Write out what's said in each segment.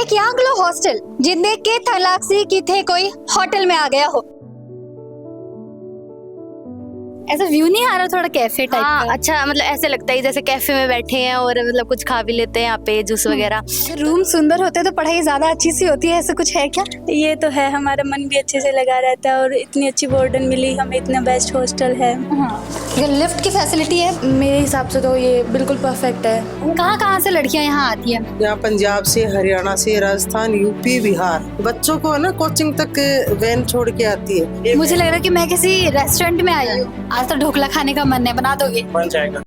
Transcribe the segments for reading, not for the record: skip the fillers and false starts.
एक यांगलो हॉस्टल जिन देख के थलाक्सी की थे कोई होटल में आ गया हो। ऐसा व्यू नहीं आ रहा, थोड़ा कैफे टाइप हाँ का। अच्छा, मतलब ऐसे लगता है जैसे कैफे में बैठे हैं और मतलब कुछ खा भी लेते हैं यहाँ पे, जूस वगैरह। रूम सुंदर होते तो पढ़ाई ज्यादा अच्छी सी होती है, ऐसा कुछ है क्या? ये तो है, हमारा मन भी अच्छे से लगा रहता है और इतनी अच्छी वार्डन मिली हमें, इतना बेस्ट हॉस्टल है। ये लिफ्ट की फैसिलिटी है। मेरे हिसाब से तो ये बिल्कुल परफेक्ट है। कहाँ से लड़कियां यहाँ आती हैं? यहाँ पंजाब से, हरियाणा से, राजस्थान, यूपी, बिहार बच्चों को है ना कोचिंग तक वैन छोड़ के आती है। मुझे लग रहा है कि मैं किसी रेस्टोरेंट में आई हूँ। आज तो ढोकला खाने का मन है, बना दोगे? बन जाएगा।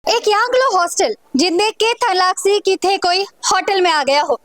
एक यांगलो हॉस्टल जिन देख के थलाक्सी की थे कोई होटल में आ गया हो।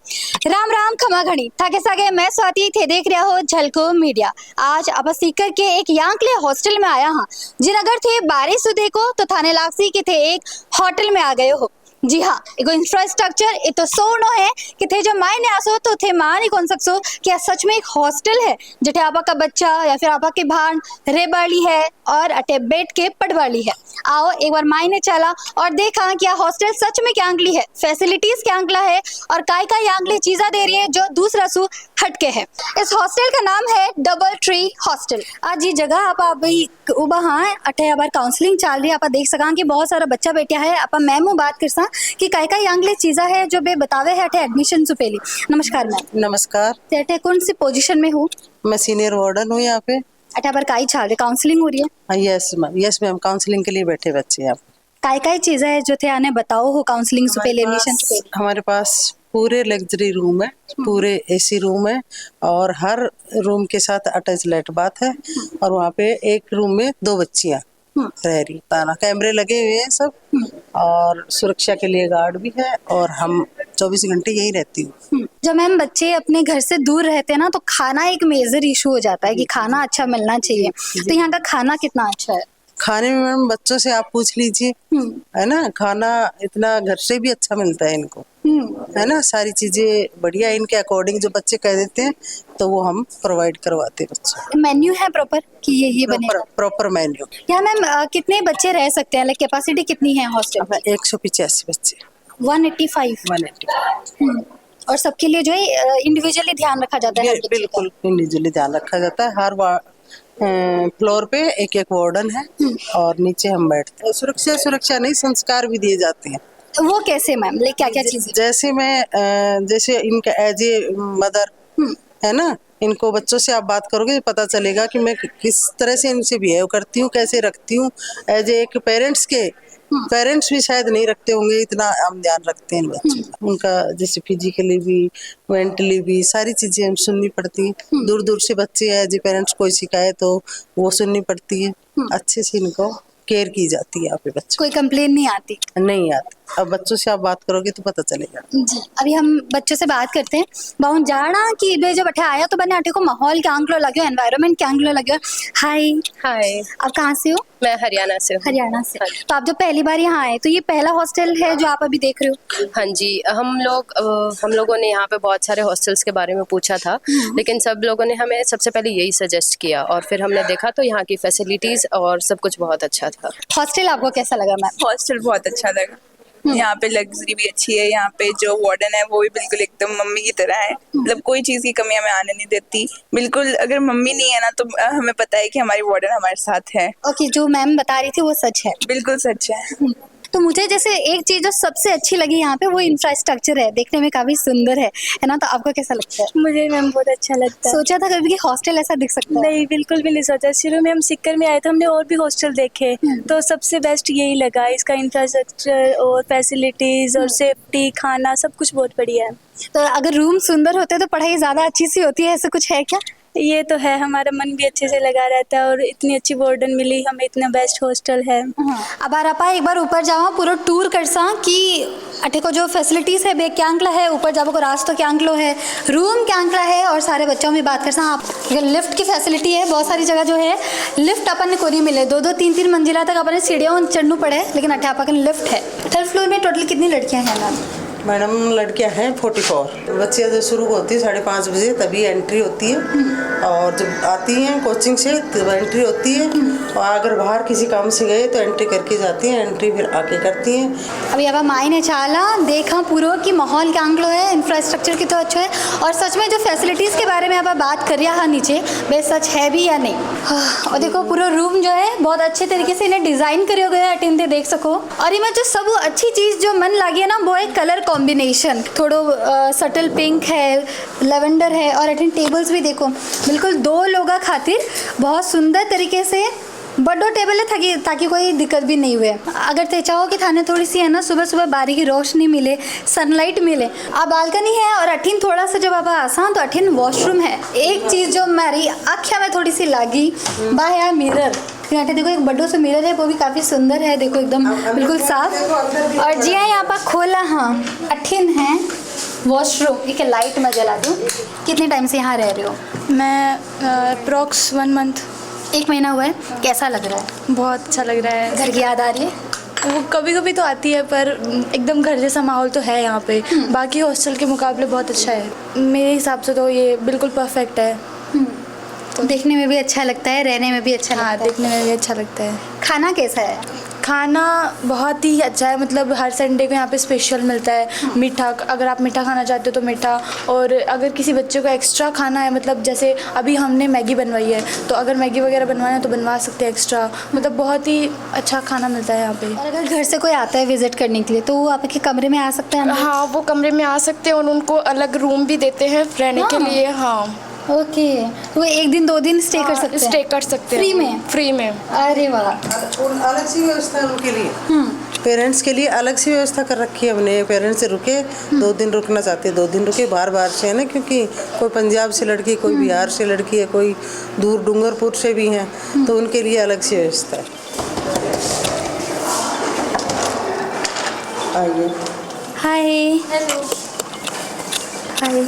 राम राम खमा घड़ी थाके सागे मैं स्वाति थे देख रहा हो झलको मीडिया। आज आप सीकर के एक यांगले हॉस्टल में आया हाँ, जिन अगर थे बारिश देखो तो थाने लाक्सी के थे एक होटल में आ गए हो। जी हाँ, एगो इंफ्रास्ट्रक्चर ये तो सोनो है कि थे जो मायने आसो तो थे मान ही कौन सकसो कि सच में एक हॉस्टल है जटे आपा का बच्चा या फिर आपा के भान रे बाली है और अटे बैठ के पढ़ वाली है। आओ एक बार मायने चला और देखा कि हॉस्टल सच में क्या अंगली है, फैसिलिटीज क्या अंगला है और काय यांगली चीजा दे रही है जो दूसरा सु हटके है। इस हॉस्टल का नाम है डबल ट्री हॉस्टल। आज ये जगह आप उबा हाँ अठे बार काउंसलिंग चल रही है, आप देख सका कि बहुत सारा बच्चा बैठा है। आप मैम बात कर सा कि काय यांगली चीजा है जो बे बतावे है अठे एडमिशन से पहले। नमस्कार मैम। नमस्कार। अठे कौन सी पोजीशन में हूँ? मैं सीनियर वार्डन हूँ यहाँ पे। अठे बार काई चल रही काउंसलिंग हो रही है? यस मैम, काउंसलिंग के लिए बैठे बच्चे यहाँ पे। काय चीजें है जो थे आने बताओ हो काउंसलिंग से पहले, एडमिशन से पहले? हमारे पास पूरे लग्जरी रूम है, पूरे एसी रूम है और हर रूम के साथ अटैच लेट बाथ है और वहाँ पे एक रूम में 2 बच्चियाँ रह रही। ताना कैमरे लगे हुए हैं सब और सुरक्षा के लिए गार्ड भी है और हम 24 घंटे यही रहती हूँ। जब मैम बच्चे अपने घर से दूर रहते हैं ना तो खाना एक मेजर इशू हो जाता है कि खाना अच्छा मिलना चाहिए। तो यहाँ का खाना कितना अच्छा है? खाने में मैम बच्चों से आप पूछ लीजिए, है ना, खाना इतना घर से भी अच्छा मिलता है इनको, है ना, सारी चीजें बढ़िया इनके अकॉर्डिंग जो बच्चे कह देते हैं तो वो हम प्रोवाइड करवाते हैं बच्चों। मेन्यू है प्रॉपर कि ये बनेगा? Proper menu. यहाँ मैम कितने बच्चे रह सकते हैं, लाइक कैपेसिटी कितनी है हॉस्टल? 185 बच्चे। 185। और सबके लिए जो है इंडिविजुअली ध्यान रखा जाता है? बिल्कुल इंडिविजुअली ध्यान रखा जाता है। हर फ्लोर पे एक वार्डन है और नीचे हम बैठते हैं। सुरक्षा नहीं, संस्कार भी दिए जाते हैं। वो कैसे मैम, लाइक क्या क्या चीजें? जैसे इनका एज ए मदर है ना, इनको बच्चों से आप बात करोगे पता चलेगा कि मैं किस तरह से इनसे बिहेव करती हूँ, कैसे रखती हूँ। एज एक पेरेंट्स भी शायद नहीं रखते होंगे, इतना हम ध्यान रखते हैं बच्चों का। उनका जैसे फिजिकली भी मेंटली भी सारी चीजें हम सुननी पड़ती हैं। दूर दूर से बच्चे एज ए पेरेंट्स कोई शिकायत हो वो सुननी पड़ती है। अच्छे से इनको केयर की जाती है यहाँ पे। बच्चों कोई कंप्लेन नहीं आती? नहीं आती। अब बच्चों से आप बात करोगे तो पता चलेगा। जी, अभी हम बच्चों से बात करते हैं। बहुत जाना कि बे जब अठे आया तो बने अठे को माहौल क्या अंगलो लगे, एनवायरनमेंट क्या अंगलो लगे। हाय। आप कहाँ से हो? मैं हरियाणा से हूँ। हरियाणा से। तो आप जब पहली बार यहाँ आए तो ये पहला हॉस्टल है जो आप अभी देख रहे हो? हाँ जी, हम लोगों ने यहाँ पे बहुत सारे हॉस्टल्स के बारे में पूछा था, लेकिन सब लोगों ने हमें सबसे पहले यही सजेस्ट किया और फिर हमने देखा तो यहाँ की फैसिलिटीज और सब कुछ बहुत अच्छा था। हॉस्टल आपको कैसा लगा मैम? हॉस्टल बहुत अच्छा लगा। यहाँ पे लग्जरी भी अच्छी है, यहाँ पे जो वार्डन है वो भी बिल्कुल एकदम मम्मी की तरह है। मतलब कोई चीज की कमी हमें आने नहीं देती बिल्कुल। अगर मम्मी नहीं है ना तो हमें पता है कि हमारी वार्डन हमारे साथ है। ओके, जो मैम बता रही थी वो सच है? बिल्कुल सच है। तो मुझे जैसे एक चीज जो सबसे अच्छी लगी यहाँ पे वो इंफ्रास्ट्रक्चर है, देखने में काफी सुंदर है ना? तो आपको कैसा लगता है? मुझे मैम बहुत अच्छा लगता है। सोचा था कभी कि हॉस्टल ऐसा दिख सकता है? नहीं, बिल्कुल भी नहीं सोचा। शुरू में हम सिक्कर में आए थे, हमने और भी हॉस्टल देखे तो सबसे बेस्ट यही लगा। इसका इंफ्रास्ट्रक्चर और फैसिलिटीज और सेफ्टी, खाना सब कुछ बहुत बढ़िया है। तो अगर रूम सुंदर होते तो पढ़ाई ज्यादा अच्छी सी होती है, ऐसा कुछ है क्या? ये तो है, हमारा मन भी अच्छे से लगा रहता है और इतनी अच्छी वार्डन मिली हमें, इतना बेस्ट हॉस्टल है। अब आप एक बार ऊपर जाओ पूरा टूर कर सा कि अठे को जो फैसिलिटीज है बे क्या अंकला है, ऊपर जाओ को रास्ता क्या अंकलो है, रूम क्या अंकला है और सारे बच्चों में बात कर सा। आप लिफ्ट की फैसिलिटी है, बहुत सारी जगह जो है लिफ्ट अपन को नहीं मिले, 2-2 3-3 मंजिला तक अपने सीढ़ियों चढ़ना पड़े, लेकिन अठे अपन लिफ्ट है। 3rd फ्लोर में टोटल कितनी लड़कियां हैं मैम? मैडम लड़कियां हैं 44। बच्चियां जो शुरू होती है 5:30 बजे तभी एंट्री होती है, और जब आती हैं कोचिंग से तब एंट्री होती है, और अगर बाहर किसी काम से गए तो एंट्री करके जाती हैं, एंट्री फिर आके करती हैं। अभी अब मायने चाला देखा पूरा कि माहौल कांगलो है, इंफ्रास्ट्रक्चर की तो अच्छा है, और सच में जो फैसिलिटीज़ के बारे में आप बात कर रहा है नीचे बे सच है भी या नहीं। और देखो पूरा रूम जो है बहुत अच्छे तरीके से इन्हें डिज़ाइन करो गया है, अटेंडे देख सको। और इनमें जो सब अच्छी चीज़ जो मन लगी है ना वो है कलर कॉम्बिनेशन, थोड़ो सटल पिंक है, लेवेंडर है, और अटेंड टेबल्स भी देखो बिल्कुल 2 लोगों खातिर बहुत सुंदर तरीके से बड़ो टेबल है ताकि कोई दिक्कत भी नहीं हुए। अगर ते चाहो कि थाने थोड़ी सी है ना सुबह सुबह बारी की रोशनी मिले, सनलाइट मिले, अब बालकनी है और अठीन थोड़ा सा जब आप आसान तो अठीन वॉशरूम है। एक चीज़ जो मेरी आँखिया में थोड़ी सी लगी बा है मिरर। यहाँ देखो एक बड़ो सा मिरर है, वो भी काफ़ी सुंदर है, देखो एकदम बिल्कुल साफ। और जी हाँ यहाँ पर खोला, हाँ अठीन है वॉशरूम। एक लाइट में जला दूँ। कितने टाइम से यहाँ रह रहे हो? मैं अप्रॉक्स 1 मंथ। 1 महीना हुआ है। कैसा लग रहा है? बहुत अच्छा लग रहा है। घर की याद आ रही है? वो कभी कभी तो आती है, पर एकदम घर जैसा माहौल तो है यहाँ पे। बाकी हॉस्टल के मुकाबले बहुत अच्छा है मेरे हिसाब से, तो ये बिल्कुल परफेक्ट है। तो देखने में भी अच्छा लगता है, रहने में भी अच्छा लगता है। देखने में भी अच्छा लगता है। खाना कैसा है? खाना बहुत ही अच्छा है, मतलब हर संडे को यहाँ पे स्पेशल मिलता है। मीठा, अगर आप मीठा खाना चाहते हो तो मीठा, और अगर किसी बच्चे को एक्स्ट्रा खाना है, मतलब जैसे अभी हमने मैगी बनवाई है तो अगर मैगी वगैरह बनवाना है तो बनवा सकते हैं एक्स्ट्रा। मतलब बहुत ही अच्छा खाना मिलता है यहाँ पे। और अगर घर से कोई आता है विजिट करने के लिए तो वो आपके कमरे में आ सकते हैं? हाँ, वो कमरे में आ सकते हैं और उनको अलग रूम भी देते हैं रहने के लिए। हाँ ओके, वो 1 दिन 2 दिन स्टे कर सकते हैं? स्टे कर सकते हैं फ्री में? फ्री में। अरे वाह, अलग सी व्यवस्था है उनके लिए। पेरेंट्स के लिए अलग सी व्यवस्था कर रखी है हमने। पेरेंट्स से रुके 2 दिन रुकना चाहते 2 दिन रुके, बार से है ना, क्योंकि कोई पंजाब से लड़की, कोई बिहार से लड़की है, कोई दूर डूंगरपुर से भी हैं, तो उनके लिए अलग सी व्यवस्था है। आइए। हाय। हेलो। हाय।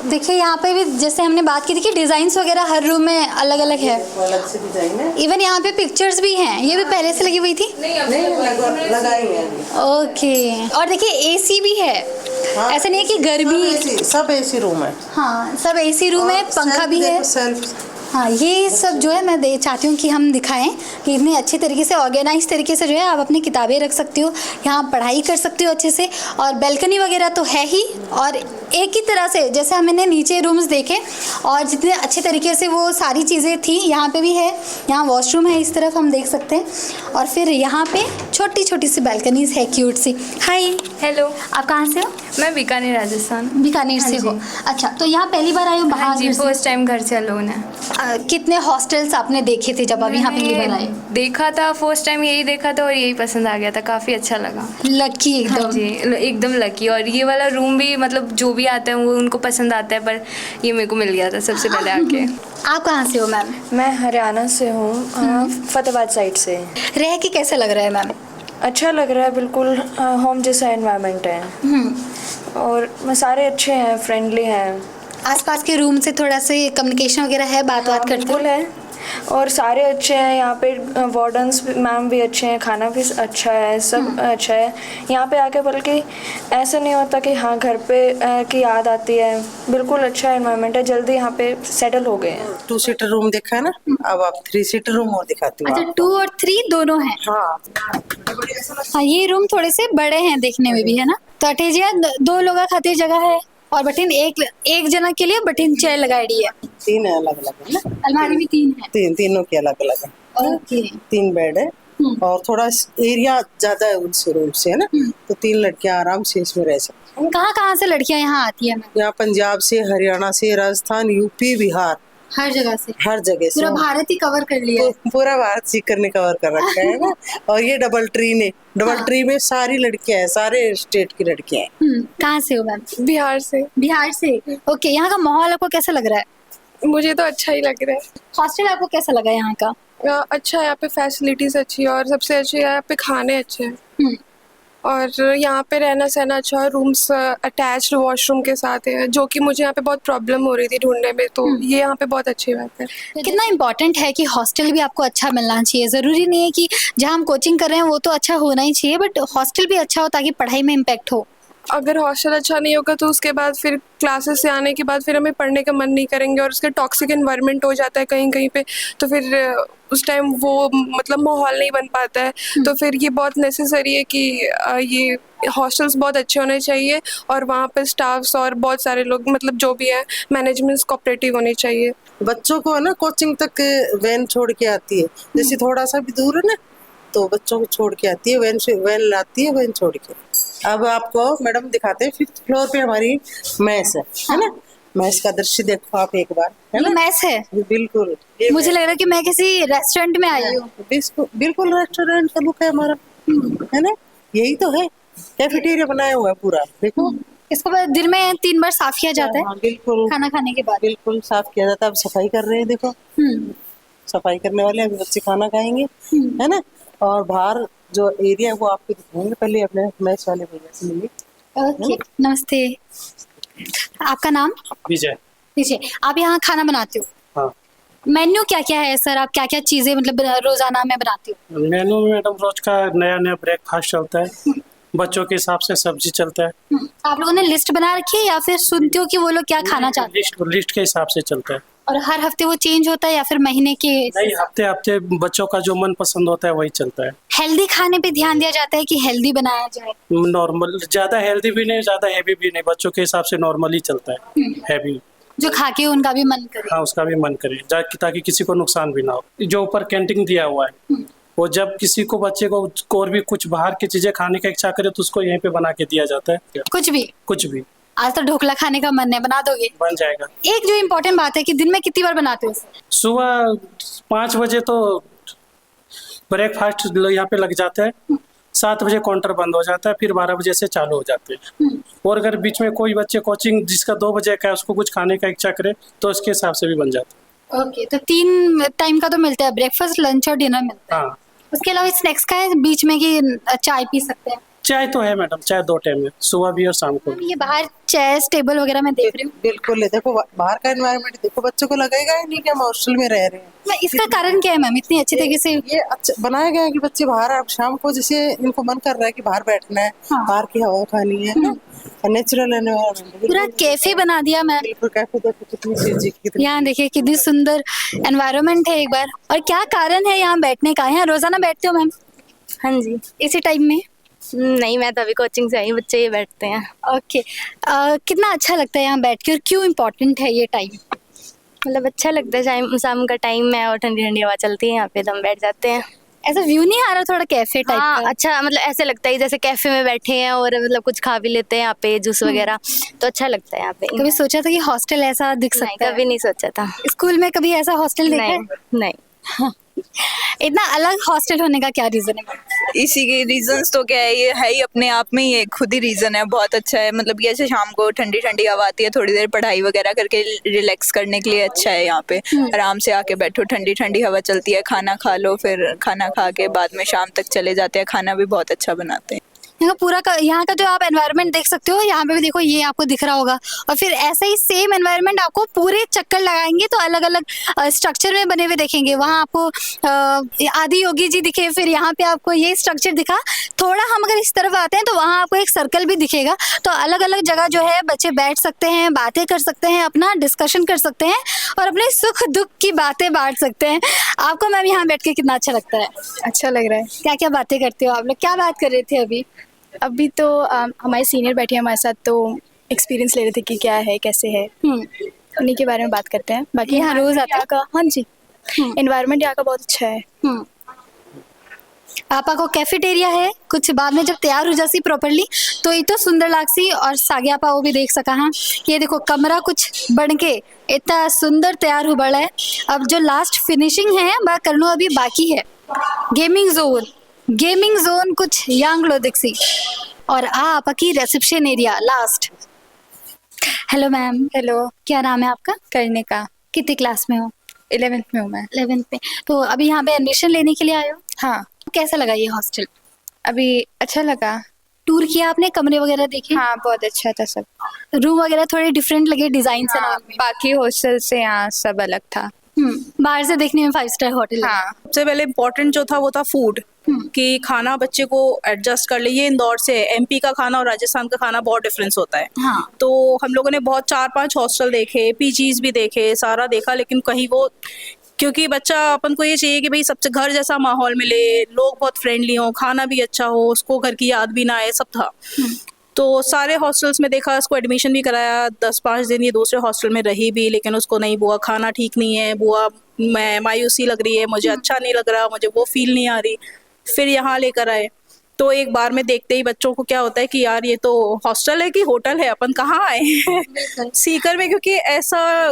देखिए यहाँ पे भी जैसे हमने बात की थी कि डिज़ाइंस वगैरह हर रूम में अलग अलग है। अलग से डिजाइन है। इवन यहाँ पे पिक्चर्स भी हैं। ये भी पहले से लगी हुई थी? नहीं लगाई है। ओके। और देखिए एसी भी है। हाँ, ऐसा नहीं है कि गर्मी। सब एसी रूम है। हाँ सब एसी रूम है, पंखा भी है। हाँ ये सब जो है मैं चाहती हूँ कि हम दिखाएं कि इतने अच्छे तरीके से ऑर्गेनाइज तरीके से जो है आप अपनी किताबें रख सकती हो, यहाँ पढ़ाई कर सकती हो अच्छे से, और बैल्कनी वगैरह तो है ही। और एक ही तरह से जैसे हमने नीचे रूम्स देखे और जितने अच्छे तरीके से वो सारी चीज़ें थी यहाँ पे भी है। यहाँ वॉशरूम है, इस तरफ हम देख सकते हैं, और फिर यहाँ पे छोटी छोटी सी बैल्कनीज है क्यूट सी। हाय। हेलो, आप कहाँ से हो? मैं बीकानेर राजस्थान। बीकानेर से हो? अच्छा, तो यहाँ पहली बार आए हो हाँ जी, बाहर से? फर्स्ट टाइम घर से अलोन है। कितने हॉस्टल्स आपने देखे थे जब आप यहाँ पहली बार आए? देखा था, फर्स्ट टाइम यही देखा था और यही पसंद आ गया था, काफ़ी अच्छा लगा। लकी हाँ एकदम। जी, एकदम लकी। और ये वाला रूम भी मतलब जो भी आते हैं वो उनको पसंद आता है, पर ये मेरे को मिल गया था सबसे पहले आके। आप कहाँ से हो मैम? मैं हरियाणा से हूँ, फतेहाबाद साइड से। रह के कैसा लग रहा है मैम? अच्छा लग रहा है, बिल्कुल होम जैसा एनवायरनमेंट है। और सारे अच्छे हैं, फ्रेंडली हैं। आसपास के रूम से थोड़ा से कम्युनिकेशन वगैरह है, बात करते बिल्कुल है, और सारे अच्छे हैं यहाँ पे। वार्डन्स मैम भी अच्छे हैं, खाना भी अच्छा है, सब अच्छा है यहाँ पे आके। बल्कि ऐसा नहीं होता कि हाँ घर पे की याद आती है। बिल्कुल अच्छा एनवायरनमेंट है, जल्दी यहाँ पे सेटल हो गए हैं। 2 सीटर रूम देखा है ना, अब आप 3 सीटर रूम और दिखाती हूँ। अच्छा 2 और 3 दोनों हैं? हाँ ये रूम थोड़े से बड़े हैं देखने में भी, है ना? तो अटेजिया 2 लोगों खातिर जगह है, और बटिन एक जना के लिए बटिन चेयर लगाई है। 3 है अलग अलग है ना, अलमारी भी 3 है? तीनों के अलग अलग है। ओके। 3 बेड है, और थोड़ा एरिया ज्यादा है उनसे रूम से, है ना, तो 3 लड़कियां आराम से इसमें रह सकती हैं। कहाँ से लड़कियाँ यहाँ आती है? यहाँ पंजाब से, हरियाणा से, राजस्थान, यूपी, बिहार, हर जगह से? हर जगह से। पूरा भारत ही कवर कर लिया है। पूरा भारत सीकर ने कवर कर रखा है ना। और ये डबल ट्री में सारी लड़कियां हैं, सारे स्टेट की लड़कियां हैं। कहाँ से हो मैम? बिहार से। बिहार से। ओके, यहाँ का माहौल आपको कैसा लग रहा है? मुझे तो अच्छा ही लग रहा है। हॉस्टल आपको कैसा लगा यहाँ का? अच्छा है, यहाँ पे फैसिलिटीज अच्छी है, और सबसे अच्छी है यहाँ पे खाने अच्छे हैं, और यहाँ पे रहना सहना अच्छा है। रूम्स अटैच्ड वॉशरूम के साथ है, जो कि मुझे यहाँ पे बहुत प्रॉब्लम हो रही थी ढूंढने में, तो ये यहाँ पे बहुत अच्छी बात है। कितना इम्पोर्टेंट है कि हॉस्टल भी आपको अच्छा मिलना चाहिए। ज़रूरी नहीं है कि जहाँ हम कोचिंग कर रहे हैं वो तो अच्छा होना ही चाहिए, बट हॉस्टल भी अच्छा हो ताकि पढ़ाई में इम्पैक्ट हो। अगर हॉस्टल अच्छा नहीं होगा तो उसके बाद फिर क्लासेस से आने के बाद फिर हमें पढ़ने का मन नहीं करेंगे और उसका टॉक्सिक एनवायरनमेंट हो जाता है कहीं कहीं पे, तो फिर उस टाइम वो मतलब माहौल नहीं बन पाता है। तो फिर ये बहुत नेसेसरी है कि ये हॉस्टल्स बहुत अच्छे होने चाहिए और वहाँ पे स्टाफ्स और बहुत सारे लोग मतलब जो भी है मैनेजमेंट्स कोऑपरेटिव होनी चाहिए। बच्चों को है ना कोचिंग तक वैन छोड़ के आती है, जैसे थोड़ा सा भी दूर है ना तो बच्चों को छोड़ के आती है, वैन लाती है, वैन छोड़ के। अब आपको मैडम दिखाते हैं 5th फ्लोर पे हमारी मैस है ना। मैस का दृश्य देखो आप एक बार, है ना। मैस है, बिल्कुल मुझे लग रहा है कि मैं किसी रेस्टोरेंट में आई हूँ। बिल्कुल रेस्टोरेंट का लुक है हमारा, है ना। यही तो है, कैफेटेरिया बनाया हुआ है पूरा, देखो। इसको बाद दिन में 3 बार साफ किया जाता है। हाँ, बिल्कुल खाना खाने के बाद बिल्कुल साफ किया जाता है। अब सफाई कर रहे हैं, देखो सफाई करने वाले अभी बच्चे खाना खाएंगे, है ना। और बाहर जो एरिया है वो आपको दिखाएंगे, पहले अपने मैच वाले भैया से मिलिए। ओके, नमस्ते, आपका नाम? विजय। विजय, आप यहाँ खाना बनाते हो? हाँ। मेन्यू क्या क्या है सर? आप क्या क्या चीजें मतलब रोजाना में बनाती हो? मेनू में मैडम रोज का नया नया ब्रेकफास्ट चलता है, बच्चों के हिसाब से सब्जी चलता है। आप लोगों ने लिस्ट बना रखी है या फिर सुनते हो कि वो लोग क्या खाना चाहते हैं? लिस्ट के हिसाब से चलता है। और हर हफ्ते वो चेंज होता है या फिर महीने के? नहीं, हफ्ते हफ्ते बच्चों का जो मन पसंद होता है वही चलता है। हेल्दी खाने पे ध्यान दिया जाता है कि हेल्दी बनाया जाए? नॉर्मल, ज्यादा हेल्दी भी नहीं, ज्यादा हैवी भी नहीं, बच्चों के हिसाब से नॉर्मल ही चलता है। हैवी जो खा के उनका भी मन करे। हाँ, उसका भी मन करे, ताकि किसी को नुकसान भी ना हो। जो ऊपर कैंटीन दिया हुआ है, वो जब किसी को बच्चे को और भी कुछ बाहर की चीजें खाने का इच्छा करे तो उसको यहीं पे बना के दिया जाता है। कुछ भी। आज तो ढोकला खाने का मन है, बना दोगे? बन जाएगा। एक जो इम्पोर्टेंट बात है कि दिन में कितनी बार बनाते हो? सुबह 5 बजे तो ब्रेकफास्ट यहाँ पे लग जाता है, 7 बजे काउंटर बंद हो जाता है, फिर 12 बजे से चालू हो जाते हैं। और अगर बीच में कोई बच्चे कोचिंग जिसका 2 बजे का है उसको कुछ खाने का इच्छा करे तो उसके हिसाब से भी बन जाता है। ओके, तो 3 टाइम का तो मिलता है, ब्रेकफास्ट, लंच और डिनर मिलता है। हाँ। उसके अलावा स्नैक्स का है बीच में कि चाय पी सकते हैं? चाय तो है मैडम, चाय 2 टाइम है, सुबह भी और शाम को भी। ये बाहर चेयर्स टेबल वगैरह मैं देख रही हूँ। बिल्कुल है, देखो बाहर का एनवायरनमेंट देखो, बच्चों को लगेगा ही नहीं कि हम हॉस्टल में रह रहे हैं। इसका कारण क्या है मैम, इतनी अच्छी तरीके से ये अच्छा बनाया गया है कि बच्चे बाहर अब शाम को जैसे इनको मन कर रहा है कि बाहर बैठना है, बाहर की हवा खानी है ना, नेचुरल एनवायरनमेंट। पूरा कैफे बना दिया मैम। बिल्कुल कैफे, देखो कितनी चीजें, कितनी यहाँ देखिए कितनी सुंदर एनवायरनमेंट है एक बार। और क्या कारण है यहाँ बैठने का? यहाँ रोजाना बैठते हो मैम? हाँ जी। इसी टाइम में? नहीं, मैं तो अभी कोचिंग से आई, बच्चे ये बैठते हैं। ओके, कितना अच्छा लगता है यहाँ बैठ के और क्यों इम्पोर्टेंट है ये टाइम? मतलब अच्छा लगता है, शाम का टाइम है और ठंडी ठंडी हवा चलती है यहाँ पे, तो हम बैठ जाते हैं। ऐसा व्यू नहीं आ रहा थोड़ा कैफे टाइप हाँ, का? अच्छा, मतलब ऐसे लगता है जैसे कैफे में बैठे हैं और मतलब कुछ खा भी लेते हैं यहाँ पे, जूस वगैरह, तो अच्छा लगता है यहाँ पे। कभी सोचा था कि हॉस्टल ऐसा दिख नहीं, सकता है? कभी नहीं सोचा था। स्कूल में कभी ऐसा हॉस्टल देखा है? नहीं। इतना अलग हॉस्टल होने का क्या रीजन है? इसी के रीजंस तो क्या है, ये है ही अपने आप में, ये खुद ही रीजन है, बहुत अच्छा है। मतलब ये ऐसे शाम को ठंडी ठंडी हवा आती है, थोड़ी देर पढ़ाई वगैरह करके रिलैक्स करने के लिए अच्छा है। यहाँ पे आराम से आके बैठो, ठंडी ठंडी हवा चलती है, खाना खा लो, फिर खाना खा के बाद में शाम तक चले जाते हैं। खाना भी बहुत अच्छा बनाते हैं। यहाँ का जो आप एनवायरनमेंट देख सकते हो, यहाँ पे भी देखो, ये आपको दिख रहा होगा। और फिर ऐसा ही सेम एनवायरनमेंट आपको पूरे चक्कर लगाएंगे तो अलग अलग स्ट्रक्चर में बने हुए देखेंगे। वहाँ आपको आदि योगी जी दिखे, फिर यहाँ पे आपको ये स्ट्रक्चर दिखा। थोड़ा हम अगर इस तरफ आते हैं तो वहाँ आपको एक सर्कल भी दिखेगा। तो अलग अलग जगह जो है बच्चे बैठ सकते हैं, बातें कर सकते हैं, अपना डिस्कशन कर सकते हैं और अपने सुख दुख की बातें बांट सकते हैं। आपको मैम यहाँ बैठ के कितना अच्छा लगता है? अच्छा लग रहा है। क्या क्या बातें करते हो आप लोग? क्या बात कर रहे थे अभी तो हमारे सीनियर बैठे हैं हमारे साथ, तो एक्सपीरियंस ले रहे थे कि क्या है, कैसे है, उन्हीं के बारे में बात करते हैं। बाकी यहाँ रोज आता का, हाँ जी, एनवायरनमेंट यहाँ का बहुत अच्छा है। पापा को कैफेटेरिया है, कुछ बाद में जब तैयार हो जासी प्रॉपरली तो ये तो सुंदर लागसी। और सागे आपा वो भी देख सका हाँ, ये देखो कमरा कुछ बन के इतना सुंदर तैयार हो बड़ा है। अब जो लास्ट फिनिशिंग है वह करना अभी बाकी है। गेमिंग जोन कुछ यांग लो दिखसी। और आपा की reception area last. Hello ma'am. Hello, क्या नाम है आपका? करने का। कितनी क्लास में हो? 11th में हूँ मैं। 11th में। तो अभी यहाँ पे एडमिशन लेने के लिए आए हो? हाँ। कैसा लगा ये हॉस्टल? अभी अच्छा लगा। टूर किया आपने, कमरे वगैरह देखे? हाँ, बहुत अच्छा था सब। रूम वगैरह थोड़े डिफरेंट लगे डिजाइन से? हाँ, बाकी हॉस्टल से यहाँ सब अलग था। बाहर से देखने में 5 स्टार होटल। हाँ, सबसे पहले इम्पोर्टेंट जो था वो था फूड। कि खाना बच्चे को एडजस्ट कर ले। ये इंदौर से है, एमपी का खाना और राजस्थान का खाना बहुत डिफरेंस होता है। हाँ। तो हम लोगों ने बहुत 4-5 हॉस्टल देखे, पीजीज भी देखे, सारा देखा, लेकिन कहीं वो, क्योंकि बच्चा अपन को ये चाहिए कि भाई सबसे घर जैसा माहौल मिले, लोग बहुत फ्रेंडली हों, खाना भी अच्छा हो, उसको घर की याद भी ना आए, सब था। तो सारे हॉस्टल्स में देखा, उसको एडमिशन भी कराया, 10-5 दिन ये दूसरे हॉस्टल में रही भी, लेकिन उसको नहीं, बुआ खाना ठीक नहीं है, बुआ मैं मायूसी लग रही है, मुझे अच्छा नहीं लग रहा, मुझे वो फील नहीं आ रही। फिर यहाँ लेकर आए तो एक बार में देखते ही बच्चों को क्या होता है कि यार ये तो हॉस्टल है कि होटल है, अपन कहाँ आए हैं सीकर में, क्योंकि ऐसा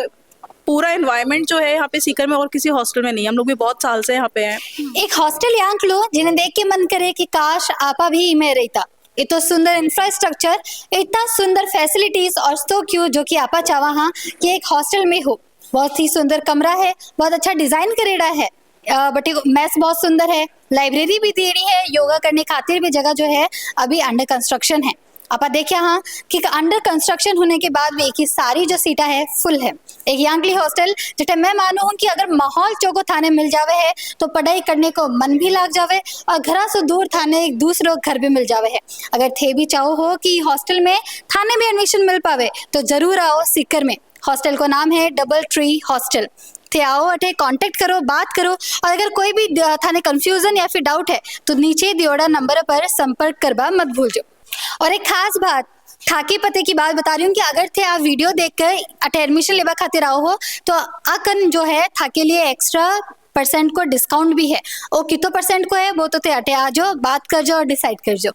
पूरा एनवायरनमेंट जो है यहाँ पे सीकर में और किसी हॉस्टल में नहीं। हम लोग भी बहुत साल से यहाँ पे हैं। एक हॉस्टल यांक लो जिन्हें देख के मन करे कि काश आपा भी में रहता। इतना सुंदर इंफ्रास्ट्रक्चर, इतना सुंदर फैसिलिटीज और सो क्यों जो कि आपा चावा हाँ कि एक हॉस्टल में हो। बहुत ही सुंदर कमरा है, बहुत अच्छा डिजाइन करेड़ा है, बट मैस बहुत सुंदर है, लाइब्रेरी भी दे रही है, योगा करने खातिर भी जगह जो है अभी अंडर कंस्ट्रक्शन है। आप देखिए हाँ कि अंडर कंस्ट्रक्शन होने के बाद भी कि सारी जो सीटा है फुल है। एक यांगली हॉस्टल जिसे मैं मानू हूँ कि अगर माहौल चौको थाने मिल जावे है तो पढ़ाई करने को मन भी लाग जावे और घरा से दूर थाने एक दूसरे घर भी मिल जावे है। अगर थे भी चाहो हो कि हॉस्टल में थाने में एडमिशन मिल पावे तो जरूर आओ सीकर में। हॉस्टल को नाम है डबल ट्री हॉस्टल। थे आओ अटे कांटेक्ट करो, बात करो, और अगर कोई भी थाने कंफ्यूजन या फिर डाउट है तो नीचे दियोड़ा नंबर पर संपर्क करवा मत भूल जाओ। और एक खास बात, ठाके पते की बात बता रही हूँ कि अगर थे आप वीडियो देखकर अटे एडमिशन लेवा खातिर आओ हो तो अकन जो है थाके लिए एक्स्ट्रा % को डिस्काउंट भी है। वो कितो % को है वो तो थे अटे आ जाओ, बात कर जाओ और डिसाइड कर जाओ।